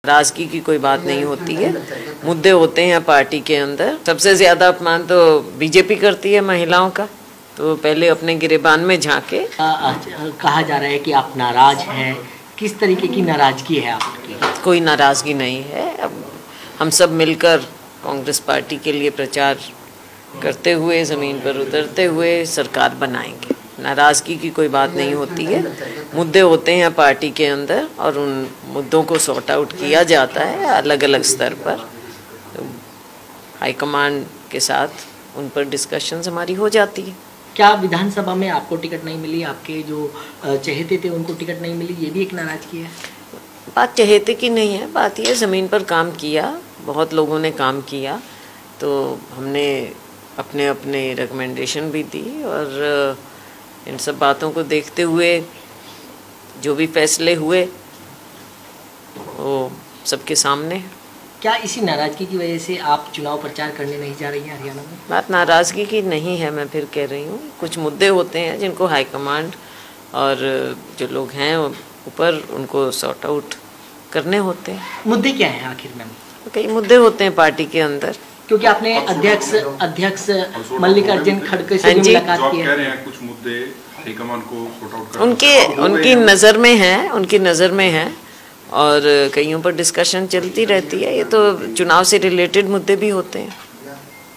नाराजगी की कोई बात नहीं होती है, मुद्दे होते हैं पार्टी के अंदर। सबसे ज्यादा अपमान तो बीजेपी करती है महिलाओं का, तो पहले अपने गिरेबान में झांके। कहा जा रहा है कि आप नाराज हैं, किस तरीके की नाराजगी है आपकी? कोई नाराजगी नहीं है। अब हम सब मिलकर कांग्रेस पार्टी के लिए प्रचार करते हुए, जमीन पर उतरते हुए सरकार बनाएंगे। नाराजगी की कोई बात नहीं होती है, मुद्दे होते हैं पार्टी के अंदर और उन मुद्दों को सॉर्ट आउट किया जाता है अलग अलग स्तर पर। तो हाईकमांड के साथ उन पर डिस्कशंस हमारी हो जाती है। क्या विधानसभा में आपको टिकट नहीं मिली, आपके जो चहेते थे उनको टिकट नहीं मिली, ये भी एक नाराजगी है? बात चहेते की नहीं है, बात ये ज़मीन पर काम किया, बहुत लोगों ने काम किया, तो हमने अपने अपने रिकमेंडेशन भी दी और इन सब बातों को देखते हुए जो भी फैसले हुए वो सबके सामने। क्या इसी नाराजगी की वजह से आप चुनाव प्रचार करने नहीं जा रही हैं हरियाणा में? बात नाराजगी की नहीं है, मैं फिर कह रही हूँ कुछ मुद्दे होते हैं जिनको हाईकमांड और जो लोग हैं ऊपर उनको सॉर्ट आउट करने होते हैं। मुद्दे क्या हैं आखिर में? कई मुद्दे होते हैं पार्टी के अंदर, क्योंकि आपने अध्यक्ष मल्लिकार्जुन खड़गे से मुलाकात की है। कह रहे हैं कुछ मुद्दे हाईकमांड को सॉर्ट आउट उनकी नज़र में है, उनकी नज़र में है और कईयों पर डिस्कशन चलती रहती है। ये तो चुनाव से रिलेटेड मुद्दे भी होते हैं।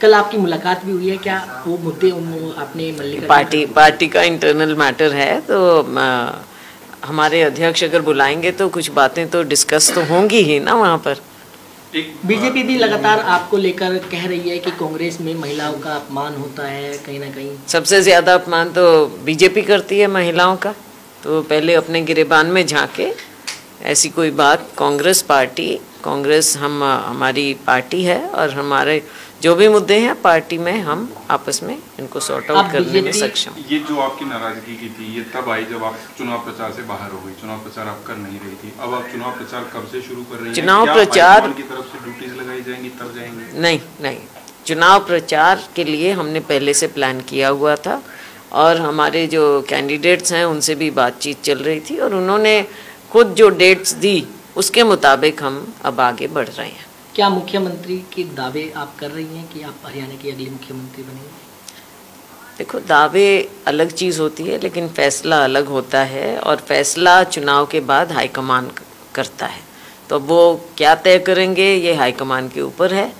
कल आपकी मुलाकात भी हुई है, क्या वो मुद्दे आपने मल्लिकार्जुन पार्टी का इंटरनल मैटर है, तो हमारे अध्यक्ष अगर बुलाएंगे तो कुछ बातें तो डिस्कस तो होंगी ही ना वहाँ पर। बीजेपी भी लगातार आपको लेकर कह रही है कि कांग्रेस में महिलाओं का अपमान होता है कहीं ना कहीं। सबसे ज्यादा अपमान तो बीजेपी करती है महिलाओं का, तो पहले अपने गिरेबान में झांके। ऐसी कोई बात, कांग्रेस हमारी पार्टी है और हमारे जो भी मुद्दे हैं पार्टी में हम आपस में इनको सॉर्ट आउट करने में सक्षम। ये जो आपकी नाराजगी की थी ये तब आई जब आप चुनाव प्रचार से बाहर हो गई, चुनाव प्रचार आप कर नहीं रही थी। अब आप चुनाव प्रचार कब से शुरू कर रही हैं? चुनाव प्रचार की तरफ से ड्यूटीज लगाई जाएंगी तब जाएंगे? नहीं, चुनाव प्रचार के लिए हमने पहले से प्लान किया हुआ था और हमारे जो कैंडिडेट्स हैं उनसे भी बातचीत चल रही थी और उन्होंने खुद जो डेट्स दी उसके मुताबिक हम अब आगे बढ़ रहे हैं। क्या मुख्यमंत्री के दावे आप कर रही हैं कि आप हरियाणा की अगली मुख्यमंत्री बनेंगे? देखो, दावे अलग चीज़ होती है लेकिन फैसला अलग होता है और फैसला चुनाव के बाद हाईकमान करता है, तो वो क्या तय करेंगे ये हाईकमान के ऊपर है।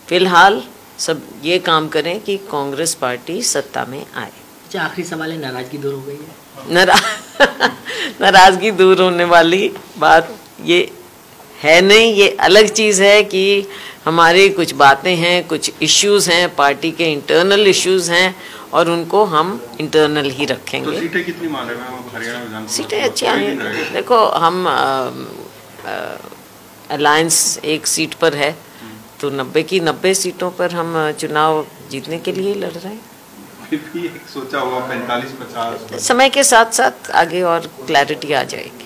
फिलहाल सब ये काम करें कि कांग्रेस पार्टी सत्ता में आए। अच्छा, आखिरी सवाल है, नाराजगी दूर हो गई है? नाराजगी दूर होने वाली बात ये है नहीं, ये अलग चीज़ है कि हमारी कुछ बातें हैं, कुछ इश्यूज हैं, पार्टी के इंटरनल इश्यूज हैं और उनको हम इंटरनल ही रखेंगे। तो सीटें कितनी मांग रहे हैं हरियाणा में? सीटें अच्छी आई। देखो, हम अलायंस एक सीट पर है, तो 90 की 90 सीटों पर हम चुनाव जीतने के लिए लड़ रहे हैं। फिर भी एक सोचा हुआ 45-50 समय के साथ साथ आगे और क्लैरिटी आ जाएगी।